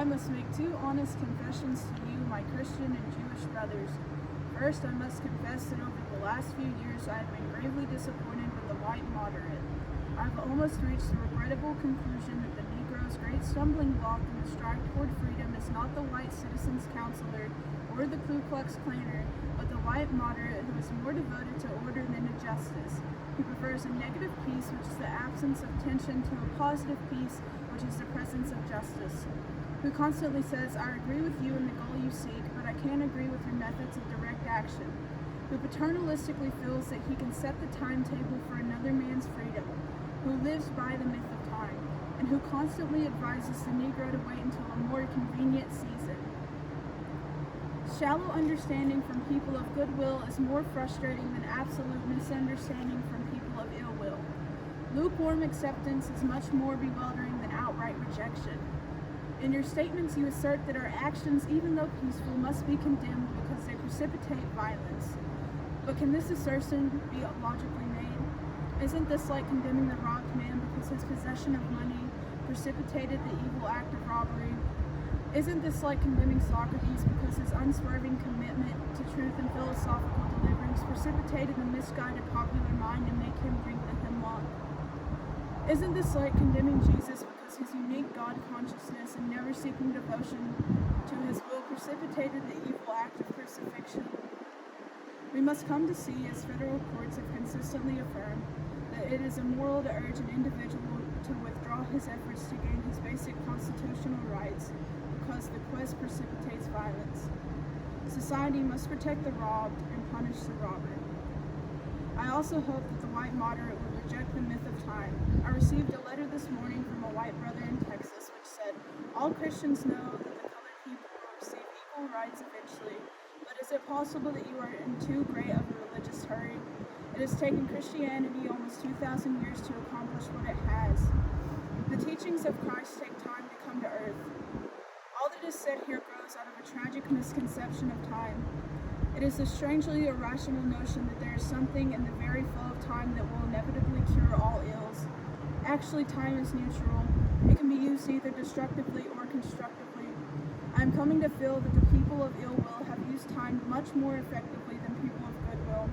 I must make two honest confessions to you, my Christian and Jewish brothers. First, I must confess that over the last few years I have been gravely disappointed with the white moderate. I have almost reached the regrettable conclusion that the Negro's great stumbling block in the stride toward freedom is not the white citizens' counselor or the Ku Klux Klaner, but the white moderate who is more devoted to order than to justice, who prefers a negative peace, which is the absence of tension, to a positive peace, which is the presence of justice, who constantly says, I agree with you in the goal you seek, but I can't agree with your methods of direct action, who paternalistically feels that he can set the timetable for another man's freedom, who lives by the myth of time, and who constantly advises the Negro to wait until a more convenient season. Shallow understanding from people of goodwill is more frustrating than absolute misunderstanding from people of ill will. Lukewarm acceptance is much more bewildering than outright rejection. In your statements, you assert that our actions, even though peaceful, must be condemned because they precipitate violence. But can this assertion be logically made? Isn't this like condemning the robbed man because his possession of money precipitated the evil act of robbery? Isn't this like condemning Socrates because his unswerving commitment to truth and philosophical deliverance precipitated the misguided popular mind and make him drink the hemlock? Isn't this like condemning Jesus because his unique God consciousness and never seeking devotion to his will precipitated the evil act of crucifixion? We must come to see, as federal courts have consistently affirmed, that it is immoral to urge an individual to withdraw his efforts to gain his basic constitutional rights because the quest precipitates violence. Society must protect the robbed and punish the robber. I also hope that the white moderate will reject the myth of time. I received a letter this morning from a white brother in Texas which said, all Christians know that the colored people will receive equal rights eventually, but is it possible that you are in too great of a religious hurry? It has taken Christianity almost 2,000 years to accomplish what it has. The teachings of Christ take time to come to earth. All that is said here grows out of a tragic misconception of time. It is a strangely irrational notion that there is something in the very flow of time that will inevitably cure all ills. Actually, time is neutral. It can be used either destructively or constructively. I am coming to feel that the people of ill will have used time much more effectively than people of goodwill.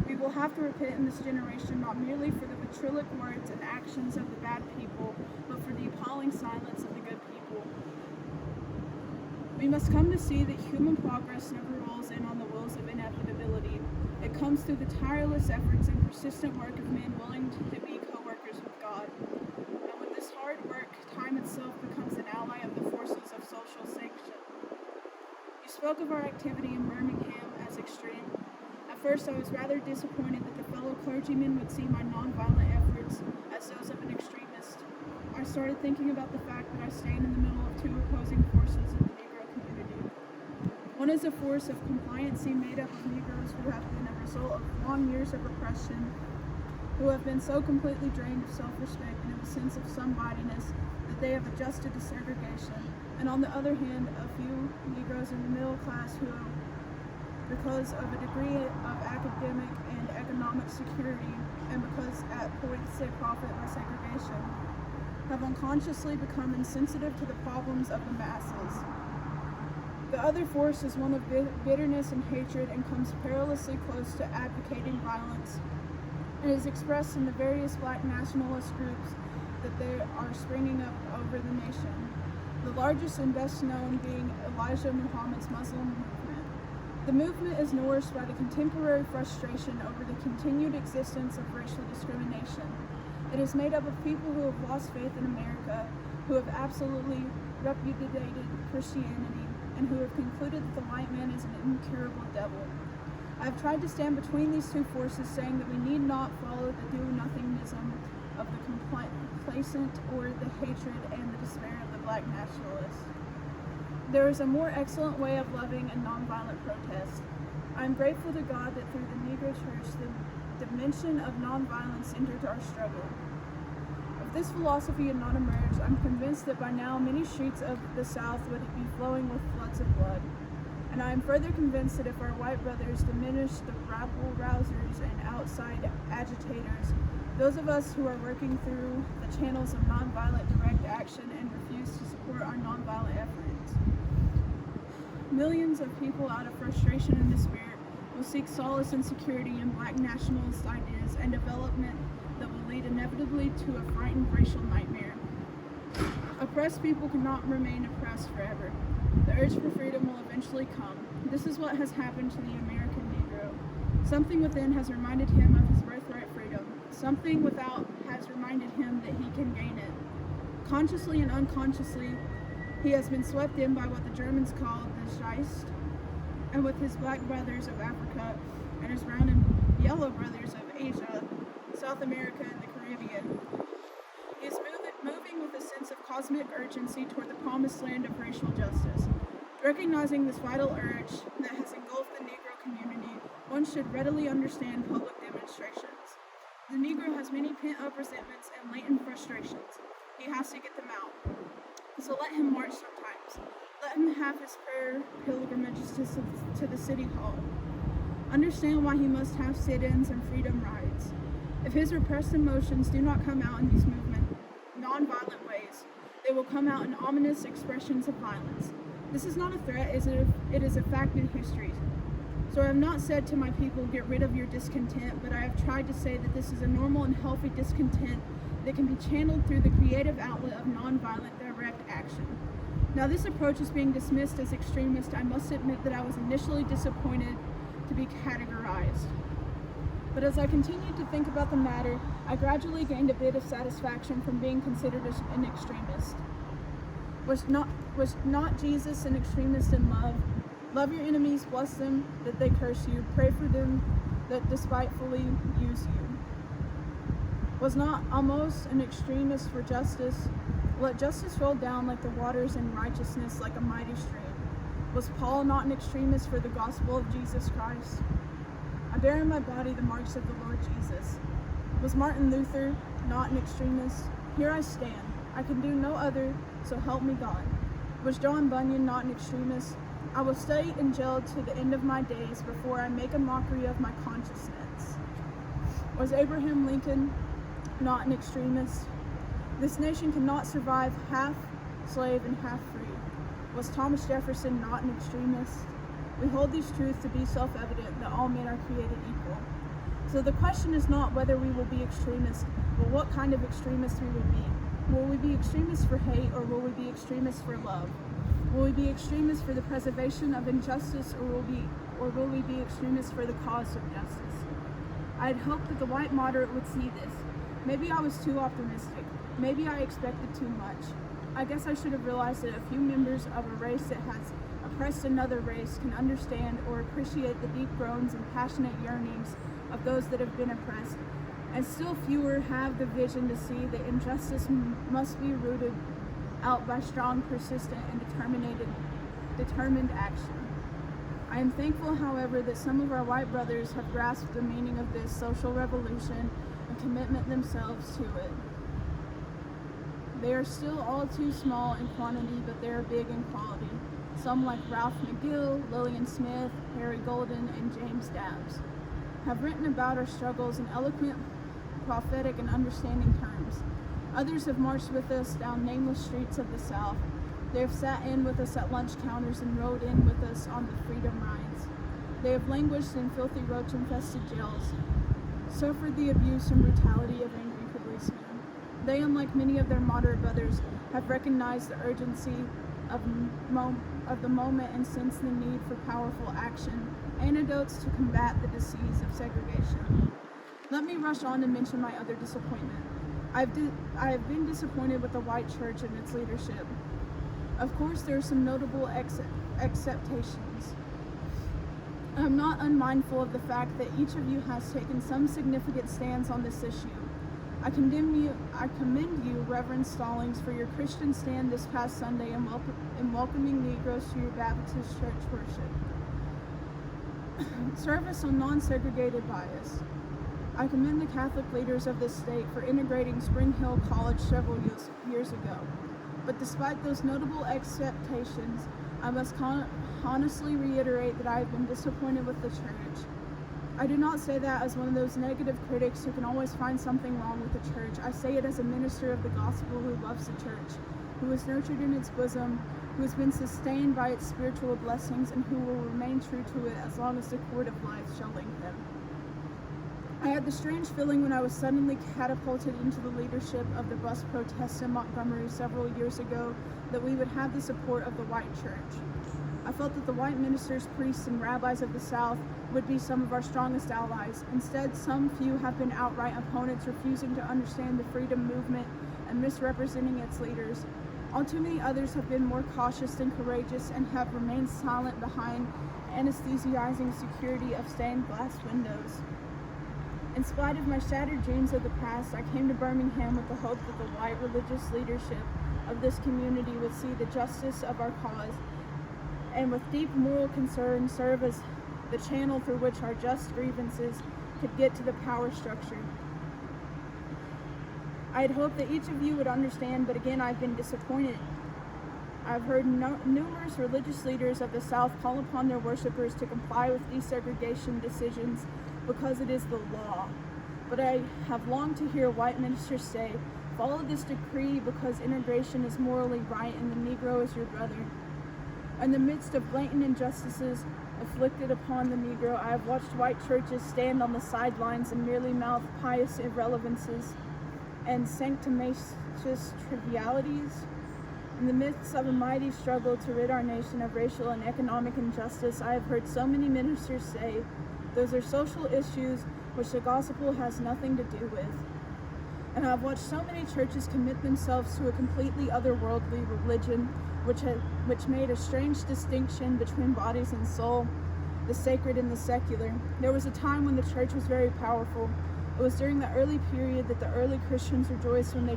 We will have to repent in this generation not merely for the vitriolic words and actions of the bad people, but for the appalling silence of the good people. We must come to see that human progress never rolls in on the wheels of inevitability. It comes through the tireless efforts and persistent work of men willing to be co-workers with God. And with this hard work, time itself becomes an ally of the forces of social sanction. You spoke of our activity in Birmingham as extreme. At first, I was rather disappointed that the fellow clergymen would see my nonviolent efforts as those of an extremist. I started thinking about the fact that I stand in the middle of two opposing forces in the Negro community. One is a force of compliancy made up of Negroes who have been a result of long years of oppression, who have been so completely drained of self-respect and of a sense of somebodyness that they have adjusted to segregation, and on the other hand, a few Negroes in the middle class who, because of a degree of academic and economic security, and because at points they profit by segregation, have unconsciously become insensitive to the problems of the masses. The other force is one of bitterness and hatred and comes perilously close to advocating violence. It is expressed in the various black nationalist groups that they are springing up over the nation, the largest and best known being Elijah Muhammad's Muslim movement. The movement is nourished by the contemporary frustration over the continued existence of racial discrimination. It is made up of people who have lost faith in America, who have absolutely repudiated Christianity, and who have concluded that the white man is an incurable devil. I have tried to stand between these two forces, saying that we need not follow the do-nothingism of the complacent or the hatred and the despair of the black nationalists. There is a more excellent way of loving and nonviolent protest. I am grateful to God that through the Negro Church, the dimension of nonviolence entered our struggle. If this philosophy had not emerged, I'm convinced that by now many streets of the South would be flowing with floods of blood. And I am further convinced that if our white brothers diminish the rabble-rousers and outside agitators, those of us who are working through the channels of nonviolent direct action and refuse to support our nonviolent Millions of people, out of frustration and despair, will seek solace and security in black nationalist ideas and development that will lead inevitably to a frightened racial nightmare. Oppressed people cannot remain oppressed forever. The urge for freedom will eventually come. This is what has happened to the American Negro. Something within has reminded him of his birthright freedom. Something without has reminded him that he can gain it. Consciously and unconsciously, he has been swept in by what the Germans called the Geist, and with his black brothers of Africa and his brown and yellow brothers of Asia, South America, and the Caribbean. He is moving with a sense of cosmic urgency toward the promised land of racial justice. Recognizing this vital urge that has engulfed the Negro community, one should readily understand public demonstrations. The Negro has many pent-up resentments and latent frustrations. He has to get them out. So let him march sometimes. Let him have his prayer pilgrimages to the city hall. Understand why he must have sit-ins and freedom rides. If his repressed emotions do not come out in these non-violent ways, they will come out in ominous expressions of violence. This is not a threat, it is a fact in history. So I have not said to my people, get rid of your discontent, but I have tried to say that this is a normal and healthy discontent that can be channeled through the creative outlet of nonviolent direct action. Now, this approach is being dismissed as extremist. I must admit that I was initially disappointed to be categorized. But as I continued to think about the matter, I gradually gained a bit of satisfaction from being considered an extremist. Was not Jesus an extremist in love? Love your enemies, bless them that they curse you, pray for them that despitefully use you. Was not Amos an extremist for justice? Let justice roll down like the waters and righteousness like a mighty stream. Was Paul not an extremist for the gospel of Jesus Christ? I bear in my body the marks of the Lord Jesus. Was Martin Luther not an extremist? Here I stand. I can do no other, so help me God. Was John Bunyan not an extremist? I will stay in jail to the end of my days before I make a mockery of my consciousness. Was Abraham Lincoln not an extremist? This nation cannot survive half slave and half free. Was Thomas Jefferson not an extremist? We hold these truths to be self-evident, that all men are created equal. So the question is not whether we will be extremists, but what kind of extremists we will be. Will we be extremists for hate, or will we be extremists for love? Will we be extremists for the preservation of injustice, or will we be extremists for the cause of justice? I had hoped that the white moderate would see this. Maybe I was too optimistic. Maybe I expected too much. I guess I should have realized that a few members of a race that has oppressed another race can understand or appreciate the deep groans and passionate yearnings of those that have been oppressed, and still fewer have the vision to see that injustice must be rooted out by strong, persistent, and determined action. I am thankful, however, that some of our white brothers have grasped the meaning of this social revolution and commitment themselves to it. They are still all too small in quantity, but they are big in quality. Some, like Ralph McGill, Lillian Smith, Harry Golden, and James Dabbs, have written about our struggles in eloquent, prophetic, and understanding terms. Others have marched with us down nameless streets of the South. They have sat in with us at lunch counters and rode in with us on the freedom rides. They have languished in filthy roach-infested jails, suffered the abuse and brutality of angry policemen. They, unlike many of their moderate brothers, have recognized the urgency of the moment and sensed the need for powerful action, antidotes to combat the disease of segregation. Let me rush on to mention my other disappointment. I have been disappointed with the white church and its leadership. Of course, there are some notable exceptions. I am not unmindful of the fact that each of you has taken some significant stands on this issue. I commend you, Reverend Stallings, for your Christian stand this past Sunday in welcoming Negroes to your Baptist church worship. Service on non-segregated bias. I commend the Catholic leaders of this state for integrating Spring Hill College several years ago. But despite those notable exceptions, I must honestly reiterate that I have been disappointed with the church. I do not say that as one of those negative critics who can always find something wrong with the church. I say it as a minister of the gospel who loves the church. who was nurtured in its bosom, who has been sustained by its spiritual blessings, and who will remain true to it as long as the cord of life shall link them. I had the strange feeling when I was suddenly catapulted into the leadership of the bus protests in Montgomery several years ago that we would have the support of the white church. I felt that the white ministers, priests, and rabbis of the South would be some of our strongest allies. Instead, some few have been outright opponents, refusing to understand the freedom movement and misrepresenting its leaders. All too many others have been more cautious than courageous and have remained silent behind anesthesizing security of stained glass windows. In spite of my shattered dreams of the past, I came to Birmingham with the hope that the white religious leadership of this community would see the justice of our cause and with deep moral concern serve as the channel through which our just grievances could get to the power structure. I had hoped that each of you would understand, but again, I've been disappointed. I've heard numerous religious leaders of the South call upon their worshipers to comply with desegregation decisions because it is the law. But I have longed to hear white ministers say, follow this decree because integration is morally right and the Negro is your brother. In the midst of blatant injustices afflicted upon the Negro, I have watched white churches stand on the sidelines and merely mouth pious irrelevances and sanctimonious trivialities. In the midst of a mighty struggle to rid our nation of racial and economic injustice, I have heard so many ministers say, those are social issues which the gospel has nothing to do with. And I've watched so many churches commit themselves to a completely otherworldly religion which made a strange distinction between bodies and soul, the sacred and the secular. There was a time when the church was very powerful. It was during the early period that the early Christians rejoiced when they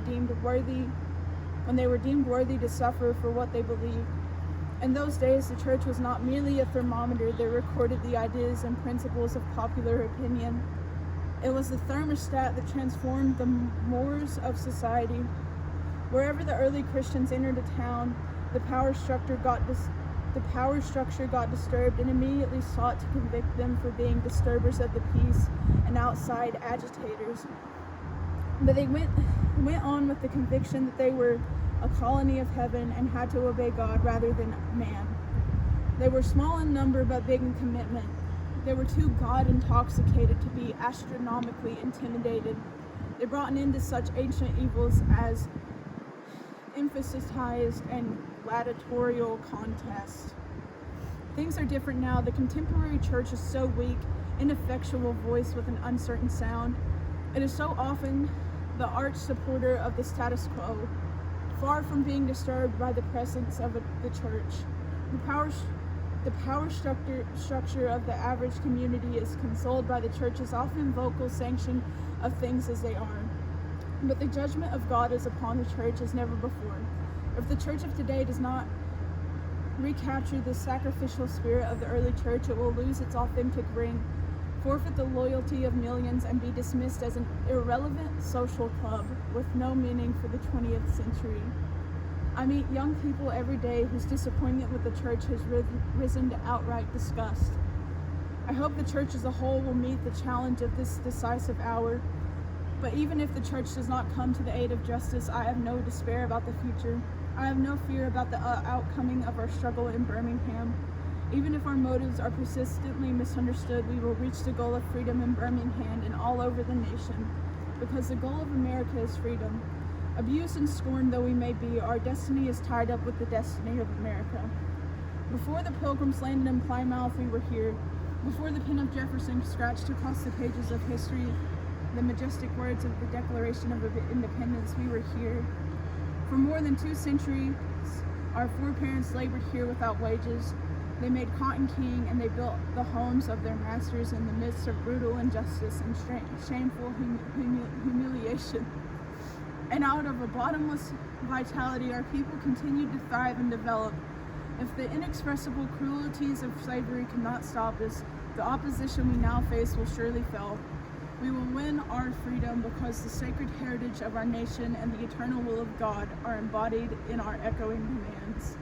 were deemed worthy to suffer for what they believed. In those days, the church was not merely a thermometer that recorded the ideas and principles of popular opinion. It was the thermostat that transformed the mores of society. Wherever the early Christians entered a town, the power structure got disturbed and immediately sought to convict them for being disturbers of the peace and outside agitators. But they went on with the conviction that they were a colony of heaven and had to obey God rather than man. They were small in number but big in commitment. They were too God-intoxicated to be astronomically intimidated. They brought an end to such ancient evils as emphasized and gladiatorial contest. Things are different now. The contemporary church is so weak, ineffectual voice with an uncertain sound. It is so often the arch supporter of the status quo, far from being disturbed by the presence of the church. The power structure of the average community is consoled by the church's often vocal sanction of things as they are. But the judgment of God is upon the church as never before. If the church of today does not recapture the sacrificial spirit of the early church, it will lose its authentic ring, forfeit the loyalty of millions, and be dismissed as an irrelevant social club with no meaning for the 20th century. I meet young people every day whose disappointment with the church has risen to outright disgust. I hope the church as a whole will meet the challenge of this decisive hour. But even if the church does not come to the aid of justice, I have no despair about the future. I have no fear about the outcoming of our struggle in Birmingham. Even if our motives are persistently misunderstood, we will reach the goal of freedom in Birmingham and all over the nation, because the goal of America is freedom. Abused and scorned though we may be, our destiny is tied up with the destiny of America. Before the Pilgrims landed in Plymouth, we were here. Before the pen of Jefferson scratched across the pages of history the majestic words of the Declaration of Independence, we were here. For more than 2 centuries, our foreparents labored here without wages. They made cotton king and they built the homes of their masters in the midst of brutal injustice and shameful humiliation. And out of a bottomless vitality, our people continued to thrive and develop. If the inexpressible cruelties of slavery cannot stop us, the opposition we now face will surely fail. We will win our freedom because the sacred heritage of our nation and the eternal will of God are embodied in our echoing demands.